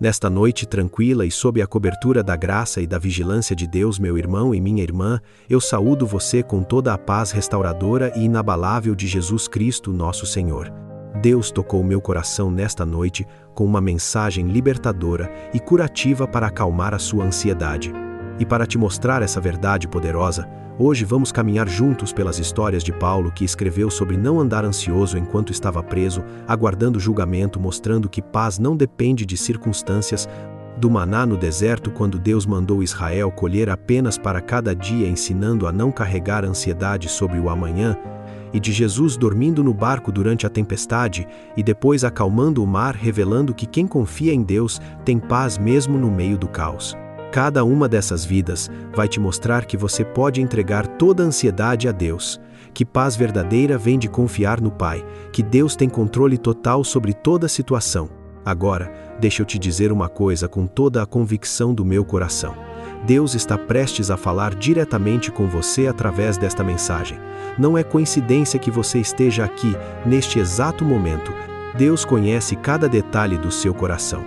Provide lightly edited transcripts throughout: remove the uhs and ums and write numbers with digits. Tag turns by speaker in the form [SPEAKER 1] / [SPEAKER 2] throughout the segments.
[SPEAKER 1] Nesta noite tranquila e sob a cobertura da graça e da vigilância de Deus, meu irmão e minha irmã, eu saúdo você com toda a paz restauradora e inabalável de Jesus Cristo, nosso Senhor. Deus tocou meu coração nesta noite com uma mensagem libertadora e curativa para acalmar a sua ansiedade. E para te mostrar essa verdade poderosa, hoje vamos caminhar juntos pelas histórias de Paulo, que escreveu sobre não andar ansioso enquanto estava preso, aguardando julgamento, mostrando que paz não depende de circunstâncias, do maná no deserto quando Deus mandou Israel colher apenas para cada dia, ensinando a não carregar ansiedade sobre o amanhã, e de Jesus dormindo no barco durante a tempestade e depois acalmando o mar, revelando que quem confia em Deus tem paz mesmo no meio do caos. Cada uma dessas vidas vai te mostrar que você pode entregar toda a ansiedade a Deus, que paz verdadeira vem de confiar no Pai, que Deus tem controle total sobre toda a situação. Agora, deixa eu te dizer uma coisa com toda a convicção do meu coração. Deus está prestes a falar diretamente com você através desta mensagem. Não é coincidência que você esteja aqui, neste exato momento. Deus conhece cada detalhe do seu coração.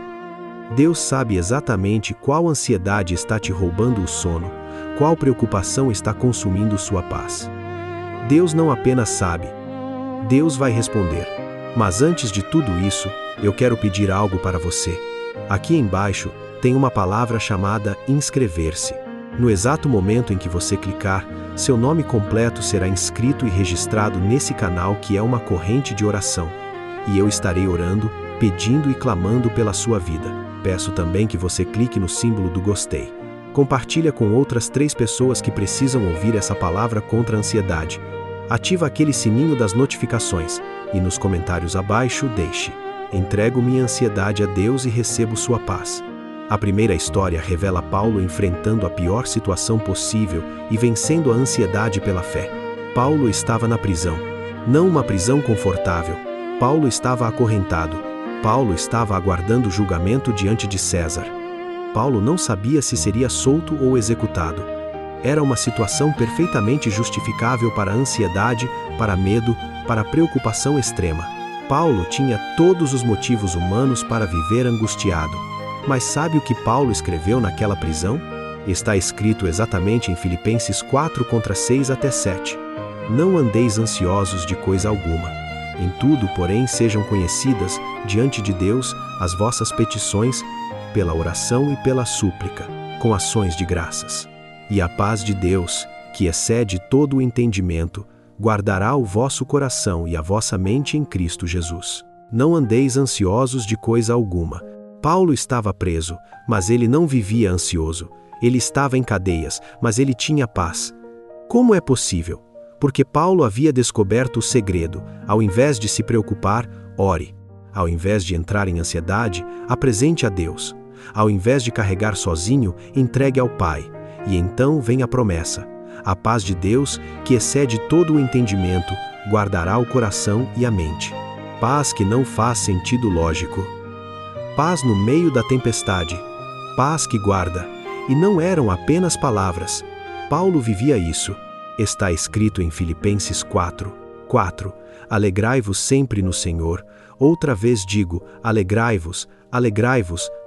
[SPEAKER 1] Deus sabe exatamente qual ansiedade está te roubando o sono, qual preocupação está consumindo sua paz. Deus não apenas sabe, Deus vai responder. Mas antes de tudo isso, eu quero pedir algo para você. Aqui embaixo tem uma palavra chamada inscrever-se. No exato momento em que você clicar, seu nome completo será inscrito e registrado nesse canal, que é uma corrente de oração. E eu estarei orando, pedindo e clamando pela sua vida. Peço também que você clique no símbolo do gostei. Compartilha com outras 3 pessoas que precisam ouvir essa palavra contra a ansiedade. Ativa aquele sininho das notificações e nos comentários abaixo deixe: entrego minha ansiedade a Deus e recebo sua paz. A primeira história revela Paulo enfrentando a pior situação possível e vencendo a ansiedade pela fé. Paulo estava na prisão. Não uma prisão confortável. Paulo estava acorrentado. Paulo estava aguardando julgamento diante de César. Paulo não sabia se seria solto ou executado. Era uma situação perfeitamente justificável para a ansiedade, para medo, para a preocupação extrema. Paulo tinha todos os motivos humanos para viver angustiado. Mas sabe o que Paulo escreveu naquela prisão? Está escrito exatamente em Filipenses 4:6 até 7. Não andeis ansiosos de coisa alguma. Em tudo, porém, sejam conhecidas, diante de Deus, as vossas petições, pela oração e pela súplica, com ações de graças. E a paz de Deus, que excede todo o entendimento, guardará o vosso coração e a vossa mente em Cristo Jesus. Não andeis ansiosos de coisa alguma. Paulo estava preso, mas ele não vivia ansioso. Ele estava em cadeias, mas ele tinha paz. Como é possível? Porque Paulo havia descoberto o segredo. Ao invés de se preocupar, ore. Ao invés de entrar em ansiedade, apresente a Deus. Ao invés de carregar sozinho, entregue ao Pai. E então vem a promessa. A paz de Deus, que excede todo o entendimento, guardará o coração e a mente. Paz que não faz sentido lógico. Paz no meio da tempestade. Paz que guarda. E não eram apenas palavras. Paulo vivia isso. Está escrito em Filipenses 4:4. Alegrai-vos sempre no Senhor. Outra vez digo, alegrai-vos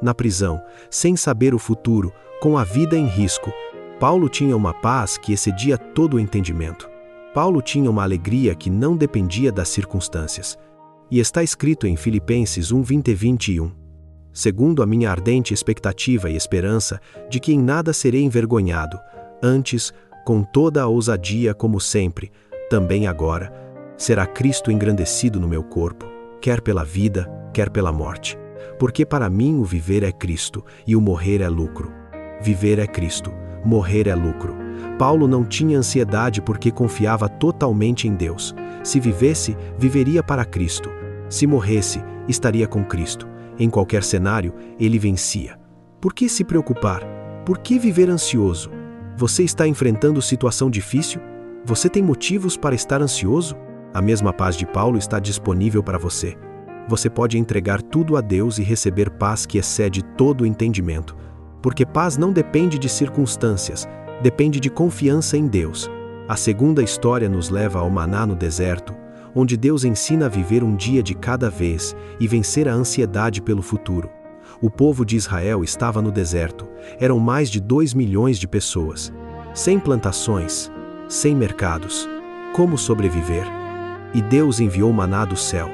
[SPEAKER 1] na prisão, sem saber o futuro, com a vida em risco. Paulo tinha uma paz que excedia todo o entendimento. Paulo tinha uma alegria que não dependia das circunstâncias. E está escrito em Filipenses 1:20-21. Segundo a minha ardente expectativa e esperança de que em nada serei envergonhado, antes, com toda a ousadia como sempre, também agora, será Cristo engrandecido no meu corpo, quer pela vida, quer pela morte. Porque para mim o viver é Cristo e o morrer é lucro. Viver é Cristo, morrer é lucro. Paulo não tinha ansiedade porque confiava totalmente em Deus. Se vivesse, viveria para Cristo. Se morresse, estaria com Cristo. Em qualquer cenário, ele vencia. Por que se preocupar? Por que viver ansioso? Você está enfrentando situação difícil? Você tem motivos para estar ansioso? A mesma paz de Paulo está disponível para você. Você pode entregar tudo a Deus e receber paz que excede todo o entendimento. Porque paz não depende de circunstâncias, depende de confiança em Deus. A segunda história nos leva ao maná no deserto, onde Deus ensina a viver um dia de cada vez e vencer a ansiedade pelo futuro. O povo de Israel estava no deserto. Eram mais de 2 milhões de pessoas. Sem plantações, sem mercados. Como sobreviver? E Deus enviou maná do céu.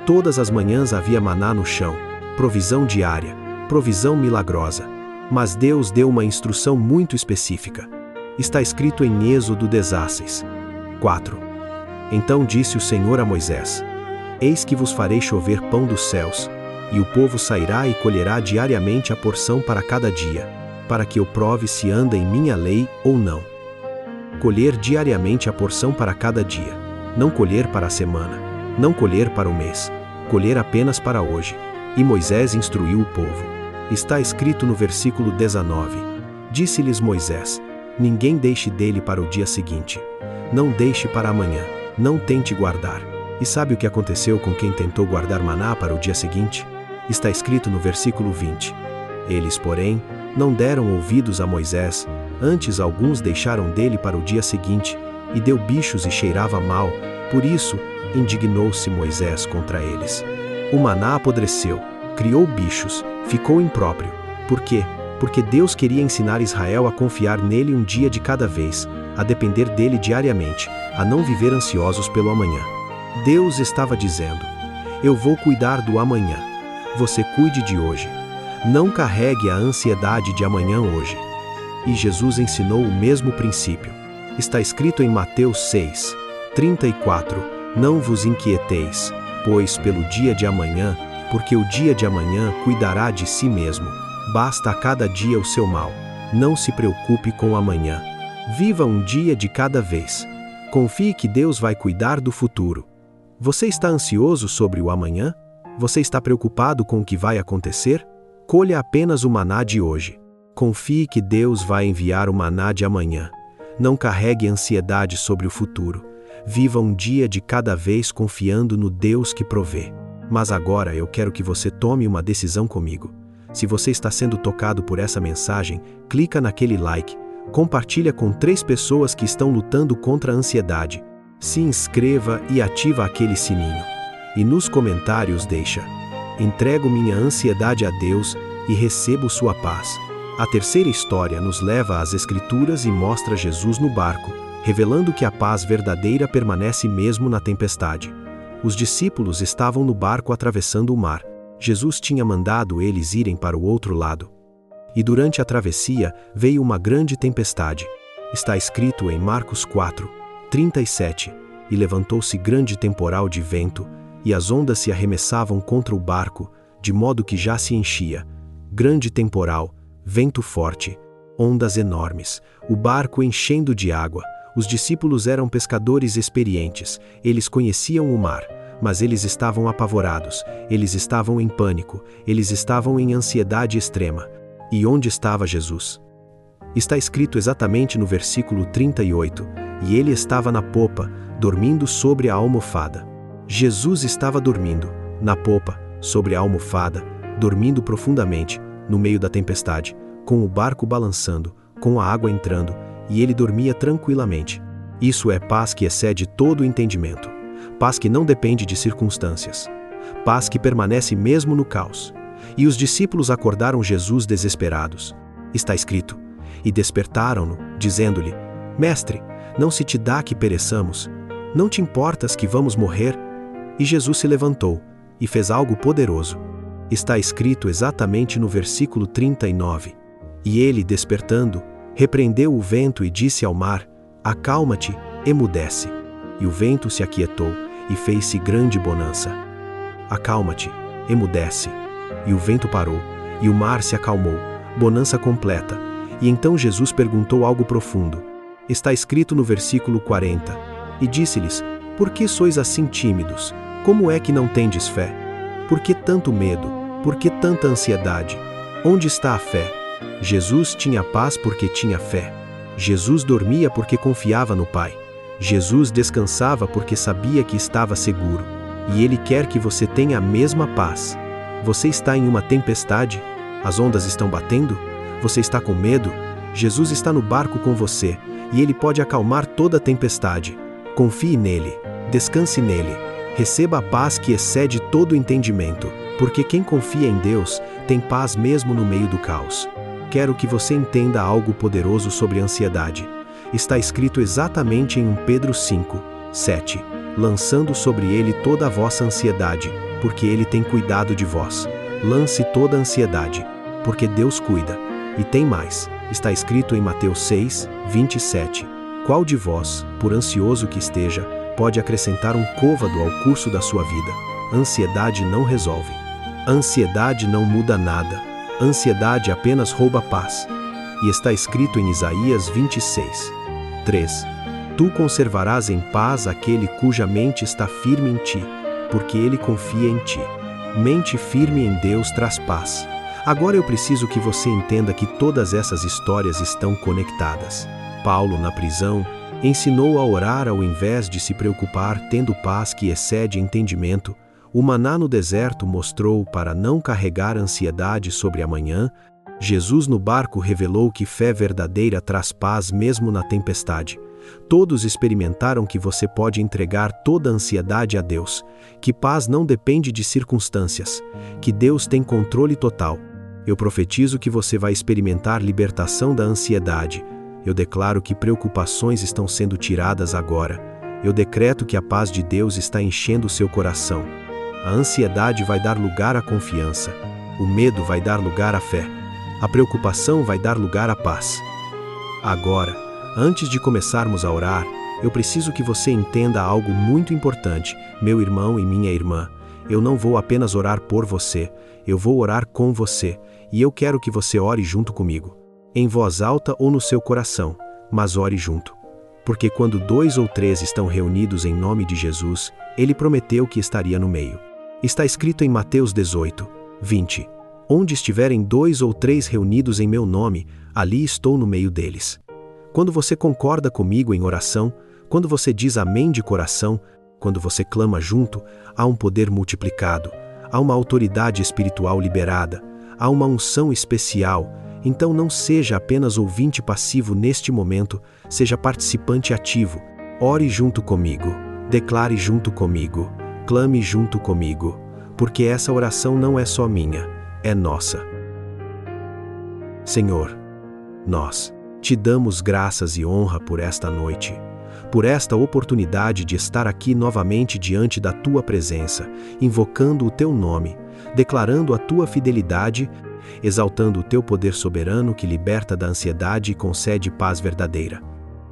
[SPEAKER 1] Todas as manhãs havia maná no chão. Provisão diária, provisão milagrosa. Mas Deus deu uma instrução muito específica. Está escrito em Êxodo 16:4. Então disse o Senhor a Moisés: Eis que vos farei chover pão dos céus, e o povo sairá e colherá diariamente a porção para cada dia, para que eu prove se anda em minha lei ou não. Colher diariamente a porção para cada dia, não colher para a semana, não colher para o mês, colher apenas para hoje. E Moisés instruiu o povo. Está escrito no versículo 19. Disse-lhes Moisés: Ninguém deixe dele para o dia seguinte. Não deixe para amanhã, não tente guardar. E sabe o que aconteceu com quem tentou guardar maná para o dia seguinte? Está escrito no versículo 20. Eles, porém, não deram ouvidos a Moisés, antes alguns deixaram dele para o dia seguinte, e deu bichos e cheirava mal, por isso, indignou-se Moisés contra eles. O maná apodreceu, criou bichos, ficou impróprio. Por quê? Porque Deus queria ensinar Israel a confiar nele um dia de cada vez, a depender dele diariamente, a não viver ansiosos pelo amanhã. Deus estava dizendo: Eu vou cuidar do amanhã. Você cuide de hoje. Não carregue a ansiedade de amanhã hoje. E Jesus ensinou o mesmo princípio. Está escrito em Mateus 6:34, Não vos inquieteis, pois pelo dia de amanhã, porque o dia de amanhã cuidará de si mesmo. Basta a cada dia o seu mal. Não se preocupe com o amanhã. Viva um dia de cada vez. Confie que Deus vai cuidar do futuro. Você está ansioso sobre o amanhã? Você está preocupado com o que vai acontecer? Colha apenas o maná de hoje. Confie que Deus vai enviar o maná de amanhã. Não carregue ansiedade sobre o futuro. Viva um dia de cada vez confiando no Deus que provê. Mas agora eu quero que você tome uma decisão comigo. Se você está sendo tocado por essa mensagem, clica naquele like, compartilha com 3 pessoas que estão lutando contra a ansiedade. Se inscreva e ativa aquele sininho. E nos comentários deixa: Entrego minha ansiedade a Deus e recebo sua paz. A terceira história nos leva às Escrituras e mostra Jesus no barco, revelando que a paz verdadeira permanece mesmo na tempestade. Os discípulos estavam no barco atravessando o mar. Jesus tinha mandado eles irem para o outro lado. E durante a travessia veio uma grande tempestade. Está escrito em Marcos 4:37, E levantou-se grande temporal de vento, e as ondas se arremessavam contra o barco, de modo que já se enchia. Grande temporal, vento forte, ondas enormes, o barco enchendo de água. Os discípulos eram pescadores experientes, eles conheciam o mar, mas eles estavam apavorados, eles estavam em pânico, eles estavam em ansiedade extrema. E onde estava Jesus? Está escrito exatamente no versículo 38, e ele estava na popa, dormindo sobre a almofada. Jesus estava dormindo, na popa, sobre a almofada, dormindo profundamente, no meio da tempestade, com o barco balançando, com a água entrando, e ele dormia tranquilamente. Isso é paz que excede todo o entendimento. Paz que não depende de circunstâncias. Paz que permanece mesmo no caos. E os discípulos acordaram Jesus desesperados. Está escrito: E despertaram-no, dizendo-lhe: Mestre, não se te dá que pereçamos? Não te importas que vamos morrer? E Jesus se levantou, e fez algo poderoso. Está escrito exatamente no versículo 39. E ele, despertando, repreendeu o vento e disse ao mar: Acalma-te, emudece. E o vento se aquietou, e fez-se grande bonança. Acalma-te, emudece. E o vento parou, e o mar se acalmou, bonança completa. E então Jesus perguntou algo profundo. Está escrito no versículo 40. E disse-lhes: Por que sois assim tímidos? Como é que não tendes fé? Por que tanto medo? Por que tanta ansiedade? Onde está a fé? Jesus tinha paz porque tinha fé. Jesus dormia porque confiava no Pai. Jesus descansava porque sabia que estava seguro. E Ele quer que você tenha a mesma paz. Você está em uma tempestade? As ondas estão batendo? Você está com medo? Jesus está no barco com você, e Ele pode acalmar toda a tempestade. Confie nele, descanse nele, receba a paz que excede todo o entendimento, Porque quem confia em Deus tem paz mesmo no meio do caos. Quero que você entenda algo poderoso sobre a ansiedade. Está escrito exatamente em 1 Pedro 5, 7. Lançando sobre ele toda a vossa ansiedade, porque ele tem cuidado de vós. Lance toda a ansiedade, porque Deus cuida. E tem mais, está escrito em Mateus 6, 27. Qual de vós, por ansioso que esteja, pode acrescentar um côvado ao curso da sua vida? Ansiedade não resolve. Ansiedade não muda nada. Ansiedade apenas rouba a paz. E está escrito em Isaías 26, 3. Tu conservarás em paz aquele cuja mente está firme em ti, porque ele confia em ti. Mente firme em Deus traz paz. Agora eu preciso que você entenda que todas essas histórias estão conectadas. Paulo, na prisão, ensinou a orar ao invés de se preocupar, tendo paz que excede entendimento. O maná no deserto mostrou para não carregar ansiedade sobre amanhã. Jesus no barco revelou que fé verdadeira traz paz mesmo na tempestade. Todos experimentaram que você pode entregar toda a ansiedade a Deus, que paz não depende de circunstâncias, que Deus tem controle total. Eu profetizo que você vai experimentar libertação da ansiedade. Eu declaro que preocupações estão sendo tiradas agora. Eu decreto que a paz de Deus está enchendo seu coração. A ansiedade vai dar lugar à confiança. O medo vai dar lugar à fé. A preocupação vai dar lugar à paz. Agora, antes de começarmos a orar, eu preciso que você entenda algo muito importante, meu irmão e minha irmã. Eu não vou apenas orar por você, eu vou orar com você, e eu quero que você ore junto comigo. Em voz alta ou no seu coração, mas ore junto. Porque quando 2 ou 3 estão reunidos em nome de Jesus, Ele prometeu que estaria no meio. Está escrito em Mateus 18, 20. Onde estiverem 2 ou 3 reunidos em meu nome, ali estou no meio deles. Quando você concorda comigo em oração, quando você diz amém de coração, quando você clama junto, há um poder multiplicado, há uma autoridade espiritual liberada, há uma unção especial. Então não seja apenas ouvinte passivo neste momento, seja participante ativo. Ore junto comigo, declare junto comigo, clame junto comigo, porque essa oração não é só minha, é nossa. Senhor, nós te damos graças e honra por esta noite, por esta oportunidade de estar aqui novamente diante da Tua presença, invocando o Teu nome, declarando a Tua fidelidade, exaltando o Teu poder soberano que liberta da ansiedade e concede paz verdadeira.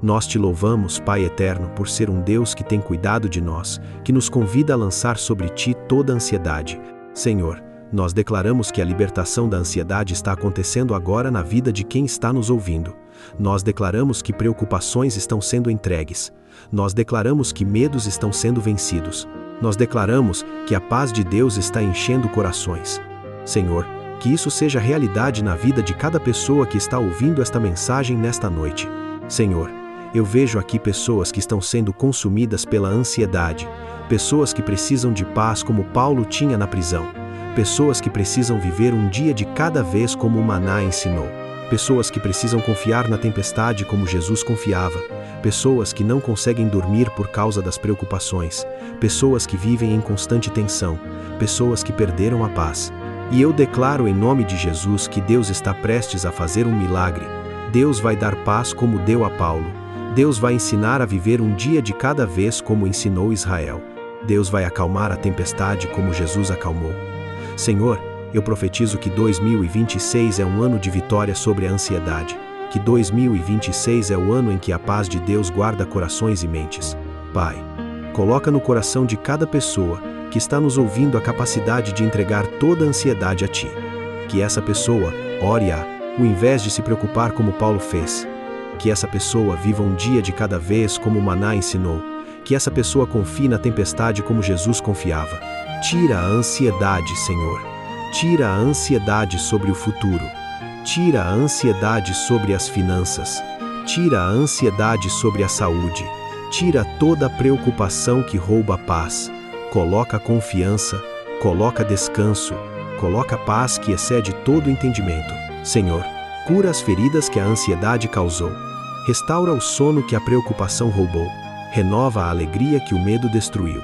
[SPEAKER 1] Nós te louvamos, Pai eterno, por ser um Deus que tem cuidado de nós, que nos convida a lançar sobre Ti toda a ansiedade. Senhor, nós declaramos que a libertação da ansiedade está acontecendo agora na vida de quem está nos ouvindo. Nós declaramos que preocupações estão sendo entregues. Nós declaramos que medos estão sendo vencidos. Nós declaramos que a paz de Deus está enchendo corações. Senhor, que isso seja realidade na vida de cada pessoa que está ouvindo esta mensagem nesta noite. Senhor, eu vejo aqui pessoas que estão sendo consumidas pela ansiedade, pessoas que precisam de paz como Paulo tinha na prisão, pessoas que precisam viver um dia de cada vez como o maná ensinou, pessoas que precisam confiar na tempestade como Jesus confiava, pessoas que não conseguem dormir por causa das preocupações, pessoas que vivem em constante tensão, pessoas que perderam a paz. E eu declaro em nome de Jesus que Deus está prestes a fazer um milagre. Deus vai dar paz como deu a Paulo. Deus vai ensinar a viver um dia de cada vez como ensinou Israel. Deus vai acalmar a tempestade como Jesus acalmou. Senhor, eu profetizo que 2026 é um ano de vitória sobre a ansiedade. Que 2026 é o ano em que a paz de Deus guarda corações e mentes. Pai, coloca no coração de cada pessoa que está nos ouvindo a capacidade de entregar toda a ansiedade a Ti. Que essa pessoa ore-a, ao invés de se preocupar como Paulo fez. Que essa pessoa viva um dia de cada vez como o maná ensinou. Que essa pessoa confie na tempestade como Jesus confiava. Tira a ansiedade, Senhor. Tira a ansiedade sobre o futuro. Tira a ansiedade sobre as finanças. Tira a ansiedade sobre a saúde. Tira toda a preocupação que rouba a paz. Coloca confiança, coloca descanso, coloca paz que excede todo entendimento. Senhor, cura as feridas que a ansiedade causou. Restaura o sono que a preocupação roubou. Renova a alegria que o medo destruiu.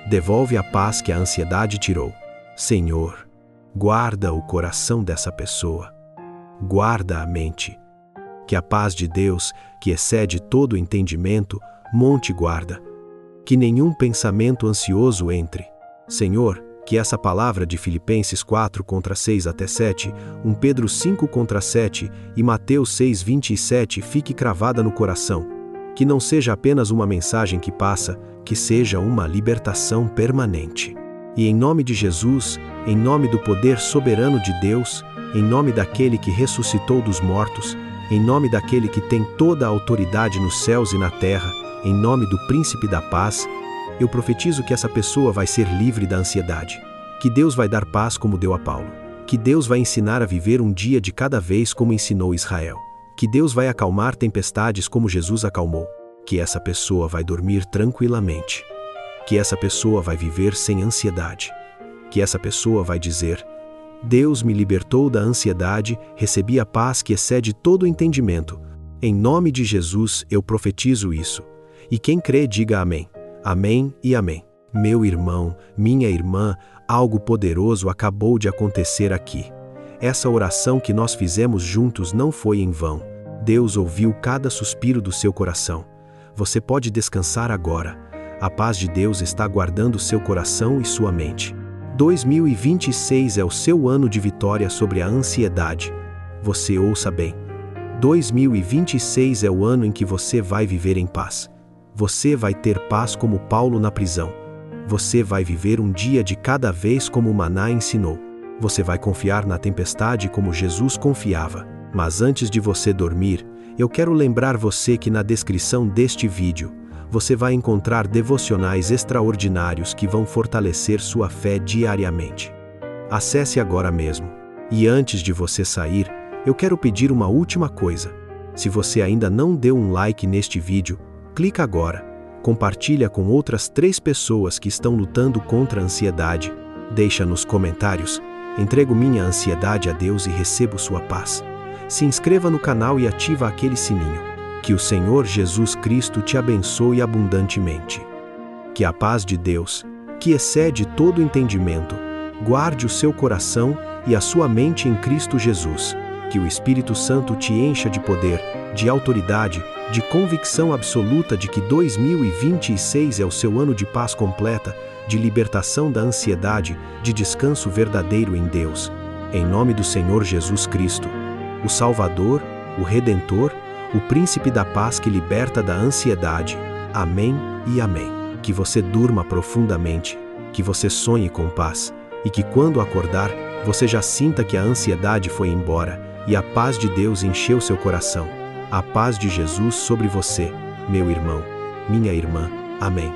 [SPEAKER 1] Devolve a paz que a ansiedade tirou. Senhor, Guarda o coração dessa pessoa. Guarda a mente. Que a paz de Deus, que excede todo entendimento, monte guarda. Que nenhum pensamento ansioso entre. Senhor, que essa palavra de Filipenses 4:6-7, 1 Pedro 5:7 e Mateus 6:27 fique cravada no coração. Que não seja apenas uma mensagem que passa, que seja uma libertação permanente. E em nome de Jesus, em nome do poder soberano de Deus, em nome daquele que ressuscitou dos mortos, em nome daquele que tem toda a autoridade nos céus e na terra, em nome do Príncipe da Paz, eu profetizo que essa pessoa vai ser livre da ansiedade. Que Deus vai dar paz como deu a Paulo. Que Deus vai ensinar a viver um dia de cada vez como ensinou Israel. Que Deus vai acalmar tempestades como Jesus acalmou. Que essa pessoa vai dormir tranquilamente. Que essa pessoa vai viver sem ansiedade. Que essa pessoa vai dizer: Deus me libertou da ansiedade, recebi a paz que excede todo entendimento. Em nome de Jesus eu profetizo isso. E quem crê diga amém. Amém e amém. Meu irmão, minha irmã, algo poderoso acabou de acontecer aqui. Essa oração que nós fizemos juntos não foi em vão. Deus ouviu cada suspiro do seu coração. Você pode descansar agora. A paz de Deus está guardando seu coração e sua mente. 2026 é o seu ano de vitória sobre a ansiedade. Você ouça bem. 2026 é o ano em que você vai viver em paz. Você vai ter paz como Paulo na prisão. Você vai viver um dia de cada vez como o Maná ensinou. Você vai confiar na tempestade como Jesus confiava. Mas antes de você dormir, eu quero lembrar você que na descrição deste vídeo, você vai encontrar devocionais extraordinários que vão fortalecer sua fé diariamente. Acesse agora mesmo. E antes de você sair, eu quero pedir uma última coisa. Se você ainda não deu um like neste vídeo, clica agora. Compartilha com outras 3 pessoas que estão lutando contra a ansiedade. Deixa nos comentários: entrego minha ansiedade a Deus e recebo sua paz. Se inscreva no canal e ativa aquele sininho. Que o Senhor Jesus Cristo te abençoe abundantemente. Que a paz de Deus, que excede todo entendimento, guarde o seu coração e a sua mente em Cristo Jesus. Que o Espírito Santo te encha de poder, de autoridade, de convicção absoluta de que 2026 é o seu ano de paz completa, de libertação da ansiedade, de descanso verdadeiro em Deus. Em nome do Senhor Jesus Cristo, o Salvador, o Redentor, o Príncipe da Paz que liberta da ansiedade. Amém e amém. Que você durma profundamente, que você sonhe com paz, e que quando acordar, você já sinta que a ansiedade foi embora, e a paz de Deus encheu seu coração. A paz de Jesus sobre você, meu irmão, minha irmã. Amém.